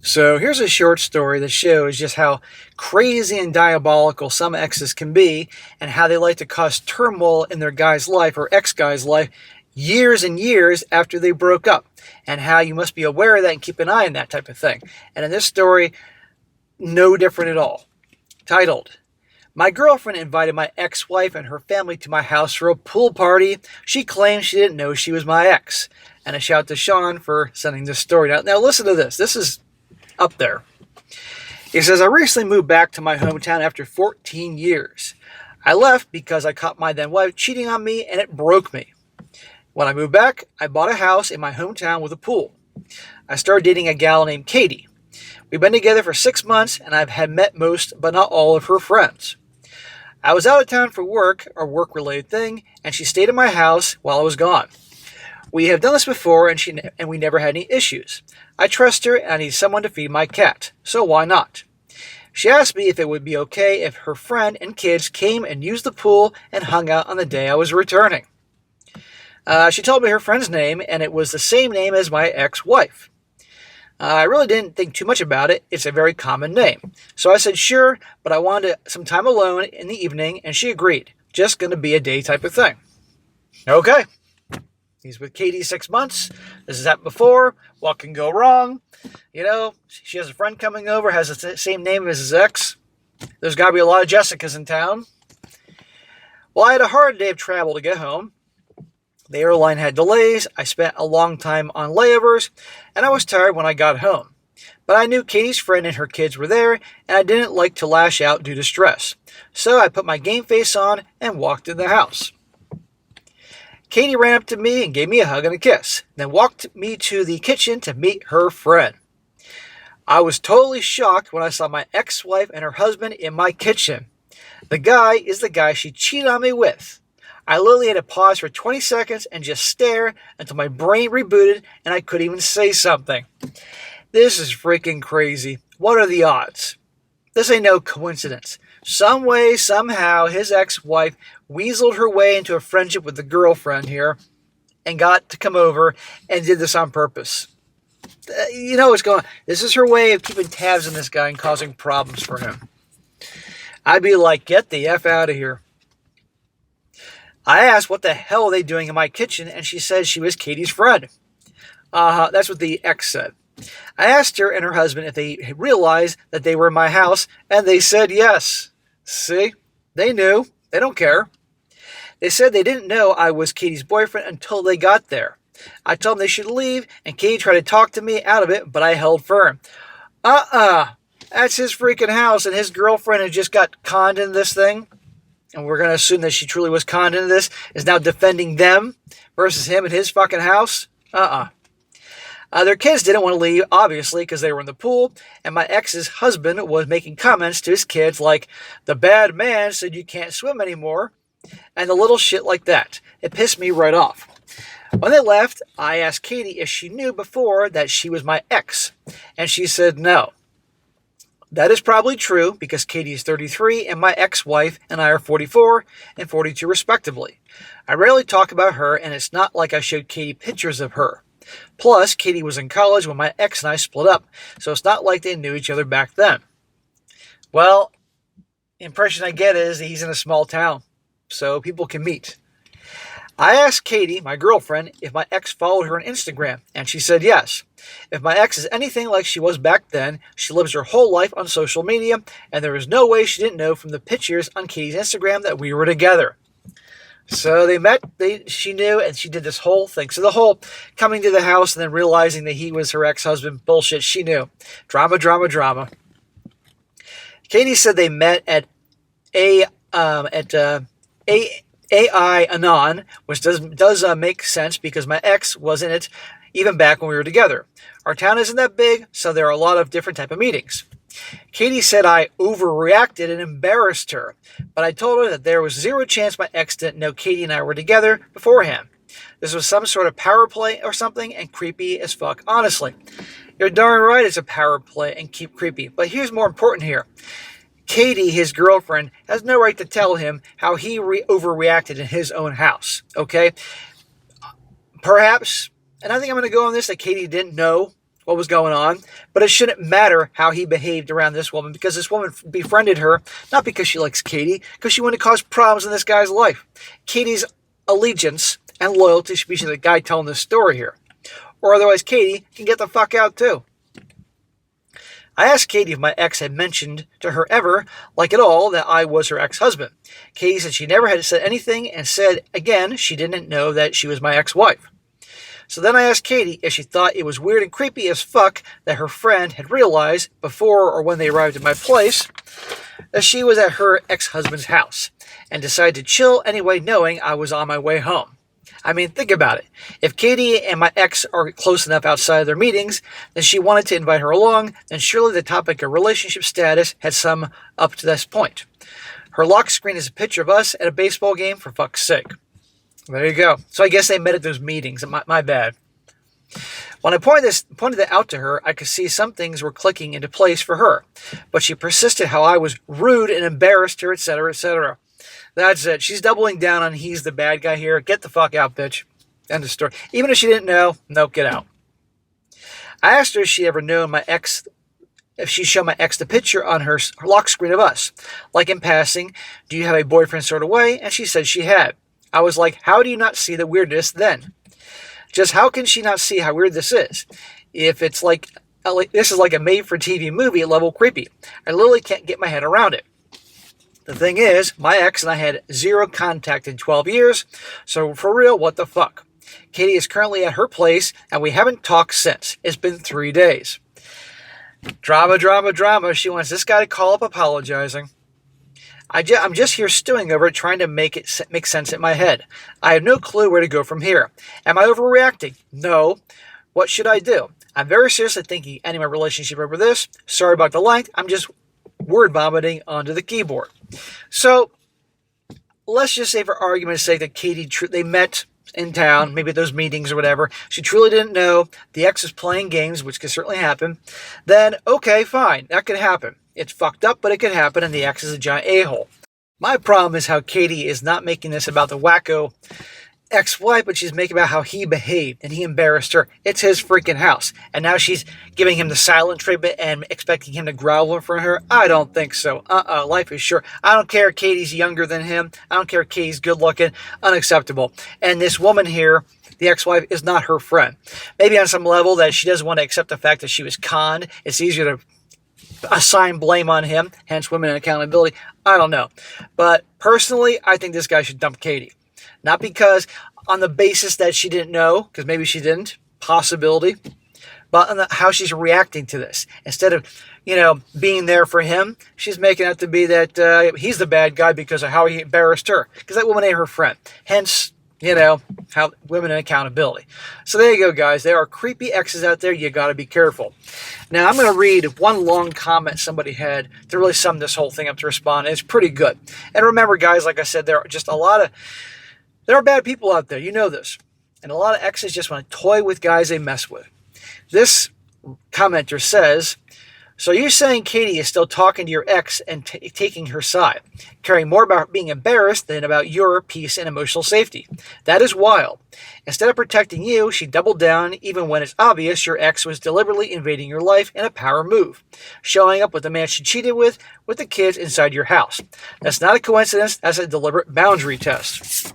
So here's a short story that shows just how crazy and diabolical some exes can be and how they like to cause turmoil in their guy's life or ex-guy's life years and years after they broke up, and how you must be aware of that and keep an eye on that type of thing. And in this story, no different at all. Titled, "My girlfriend invited my ex-wife and her family to my house for a pool party. She claimed she didn't know she was my ex." And a shout to Sean for sending this story. Now listen to this. This is up there. He says, "I recently moved back to my hometown after 14 years. I left because I caught my then wife cheating on me and it broke me. When I moved back, I bought a house in my hometown with a pool. I started dating a gal named Katie. We've been together for 6 months and I've had met most but not all of her friends. I was out of town for work or work-related thing, and she stayed at my house while I was gone. We have done this before, and we never had any issues. I trust her, and I need someone to feed my cat, so why not? She asked me if it would be okay if her friend and kids came and used the pool and hung out on the day I was returning. She told me her friend's name, and it was the same name as my ex-wife. I really didn't think too much about it. It's a very common name. So I said sure, but I wanted some time alone in the evening, and she agreed. Just going to be a day type of thing. Okay. He's with Katie 6 months. This has happened before. What can go wrong? You know, she has a friend coming over, has the same name as his ex. There's got to be a lot of Jessicas in town. Well, I had a hard day of travel to get home. The airline had delays. I spent a long time on layovers, and I was tired when I got home. But I knew Katie's friend and her kids were there, and I didn't like to lash out due to stress. So I put my game face on and walked in the house. Katie ran up to me and gave me a hug and a kiss, then walked me to the kitchen to meet her friend. I was totally shocked when I saw my ex-wife and her husband in my kitchen. The guy is the guy she cheated on me with. I literally had to pause for 20 seconds and just stare until my brain rebooted and I couldn't even say something. This is freaking crazy. What are the odds? This ain't no coincidence. Some way, somehow, his ex-wife weaseled her way into a friendship with the girlfriend here and got to come over and did this on purpose. You know what's going on. This is her way of keeping tabs on this guy and causing problems for him. I'd be like, get the F out of here. I asked what the hell are they doing in my kitchen, and she said she was Katie's friend. That's what the ex said. I asked her and her husband if they realized that they were in my house, and they said yes. See? They knew. They don't care. They said they didn't know I was Katie's boyfriend until they got there. I told them they should leave, and Katie tried to talk to me out of it, but I held firm. That's his freaking house, and his girlfriend had just got conned into this thing. And we're going to assume that she truly was conned into this, is now defending them versus him and his fucking house? Their kids didn't want to leave, obviously, because they were in the pool, and my ex's husband was making comments to his kids like, the bad man said you can't swim anymore, and the little shit like that. It pissed me right off. When they left, I asked Katie if she knew before that she was my ex, and she said no. That is probably true because Katie is 33 and my ex-wife and I are 44 and 42 respectively. I rarely talk about her, and it's not like I showed Katie pictures of her. Plus, Katie was in college when my ex and I split up, so it's not like they knew each other back then. Well, the impression I get is he's in a small town, so people can meet. I asked Katie, my girlfriend, if my ex followed her on Instagram, and she said yes. If my ex is anything like she was back then, she lives her whole life on social media, and there is no way she didn't know from the pictures on Katie's Instagram that we were together. So they met, she knew, and she did this whole thing. So the whole coming to the house and then realizing that he was her ex-husband bullshit, she knew. Drama, drama, drama. Katie said they met at AI Anon, which does make sense because my ex was in it even back when we were together. Our town isn't that big, so there are a lot of different type of meetings. Katie said I overreacted and embarrassed her, but I told her that there was zero chance my ex didn't know Katie and I were together beforehand. This was some sort of power play or something, and creepy as fuck, honestly. You're darn right it's a power play and keep creepy, but here's more important here. Katie, his girlfriend, has no right to tell him how he overreacted in his own house, okay? Perhaps, and I think I'm going to go on this, that Katie didn't know what was going on, but it shouldn't matter how he behaved around this woman because this woman befriended her, not because she likes Katie, because she wanted to cause problems in this guy's life. Katie's allegiance and loyalty should be to the guy telling this story here. Or otherwise Katie can get the fuck out too. I asked Katie if my ex had mentioned to her ever, like at all, that I was her ex-husband. Katie said she never had said anything and said, again, she didn't know that she was my ex-wife. So then I asked Katie if she thought it was weird and creepy as fuck that her friend had realized before or when they arrived at my place that she was at her ex-husband's house and decided to chill anyway knowing I was on my way home. I mean, think about it. If Katie and my ex are close enough outside of their meetings, then she wanted to invite her along, then surely the topic of relationship status had some up to this point. Her lock screen is a picture of us at a baseball game, for fuck's sake. There you go. So I guess they met at those meetings. My bad. When I pointed that out to her, I could see some things were clicking into place for her. But she persisted how I was rude and embarrassed her, etc., etc. That's it. She's doubling down on he's the bad guy here. Get the fuck out, bitch. End of story. Even if she didn't know, no, get out. I asked her if she ever known my ex, if she showed my ex the picture on her lock screen of us. Like in passing, do you have a boyfriend sort of way? And she said she had. I was like, how do you not see the weirdness then? Just how can she not see how weird this is? If it's like this is like a made-for-TV movie level creepy. I literally can't get my head around it. The thing is, my ex and I had zero contact in 12 years, so for real, what the fuck? Katie is currently at her place, and we haven't talked since. It's been 3 days. Drama, drama, drama. She wants this guy to call up apologizing. I'm just here stewing over it, trying to make it make sense in my head. I have no clue where to go from here. Am I overreacting? No. What should I do? I'm very seriously thinking ending my relationship over this. Sorry about the length. I'm just word vomiting onto the keyboard. So let's just say for argument's sake that Katie, they met in town, maybe at those meetings or whatever. She truly didn't know. The ex was playing games, which can certainly happen. Then, okay, fine. That could happen. It's fucked up, but it could happen, and the ex is a giant a-hole. My problem is how Katie is not making this about the wacko ex-wife, but she's making about how he behaved and he embarrassed her. It's his freaking house. And now she's giving him the silent treatment and expecting him to grovel for her. I don't think so. Life is short. I don't care if Katie's younger than him. I don't care if Katie's good looking. Unacceptable. And this woman here, the ex-wife, is not her friend. Maybe on some level that she doesn't want to accept the fact that she was conned. It's easier to assign blame on him, hence women and accountability. I don't know. But personally, I think this guy should dump Katie. Not because on the basis that she didn't know, because maybe she didn't, possibility, but on how she's reacting to this. Instead of, being there for him, she's making out to be that he's the bad guy because of how he embarrassed her. Because that woman ain't her friend. Hence, how women and accountability. So there you go, guys. There are creepy exes out there. You got to be careful. Now, I'm going to read one long comment somebody had to really sum this whole thing up to respond. And it's pretty good. And remember, guys, like I said, there are bad people out there. You know this. And a lot of exes just want to toy with guys they mess with. This commenter says, so you're saying Katie is still talking to your ex and taking her side, caring more about being embarrassed than about your peace and emotional safety. That is wild. Instead of protecting you, she doubled down even when it's obvious your ex was deliberately invading your life in a power move, showing up with the man she cheated with the kids inside your house. That's not a coincidence. That's a deliberate boundary test.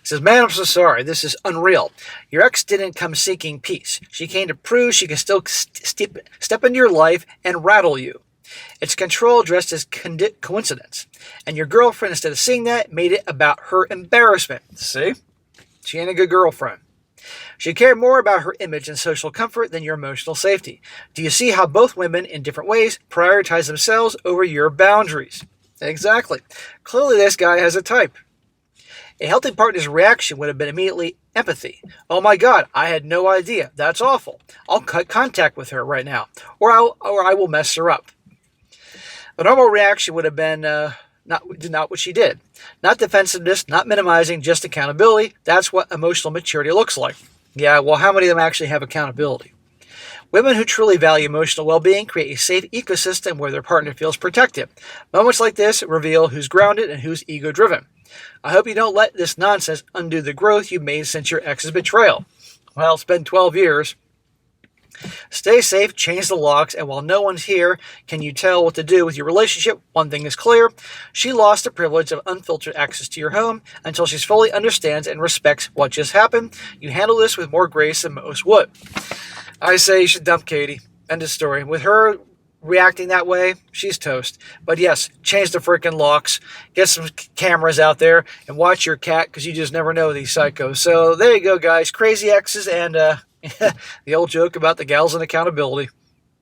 Says, man, I'm so sorry. This is unreal. Your ex didn't come seeking peace. She came to prove she can still step into your life and rattle you. It's control dressed as coincidence. And your girlfriend, instead of seeing that, made it about her embarrassment. See? She ain't a good girlfriend. She cared more about her image and social comfort than your emotional safety. Do you see how both women, in different ways, prioritize themselves over your boundaries? Exactly. Clearly, this guy has a type. A healthy partner's reaction would have been immediately empathy. Oh my God, I had no idea. That's awful. I'll cut contact with her right now, or I will mess her up. A normal reaction would have been not what she did. Not defensiveness, not minimizing, just accountability. That's what emotional maturity looks like. Yeah, well, how many of them actually have accountability? Women who truly value emotional well-being create a safe ecosystem where their partner feels protected. Moments like this reveal who's grounded and who's ego-driven. I hope you don't let this nonsense undo the growth you've made since your ex's betrayal. Well, it's been 12 years. Stay safe, change the locks, and while no one's here can you tell what to do with your relationship, one thing is clear. She lost the privilege of unfiltered access to your home until she fully understands and respects what just happened. You handle this with more grace than most would. I say you should dump Katie. End of story. With her reacting that way, she's toast. But yes, change the freaking locks, get some cameras out there, and watch your cat, because you just never know these psychos. So there you go, guys. Crazy exes and the old joke about the gals and accountability.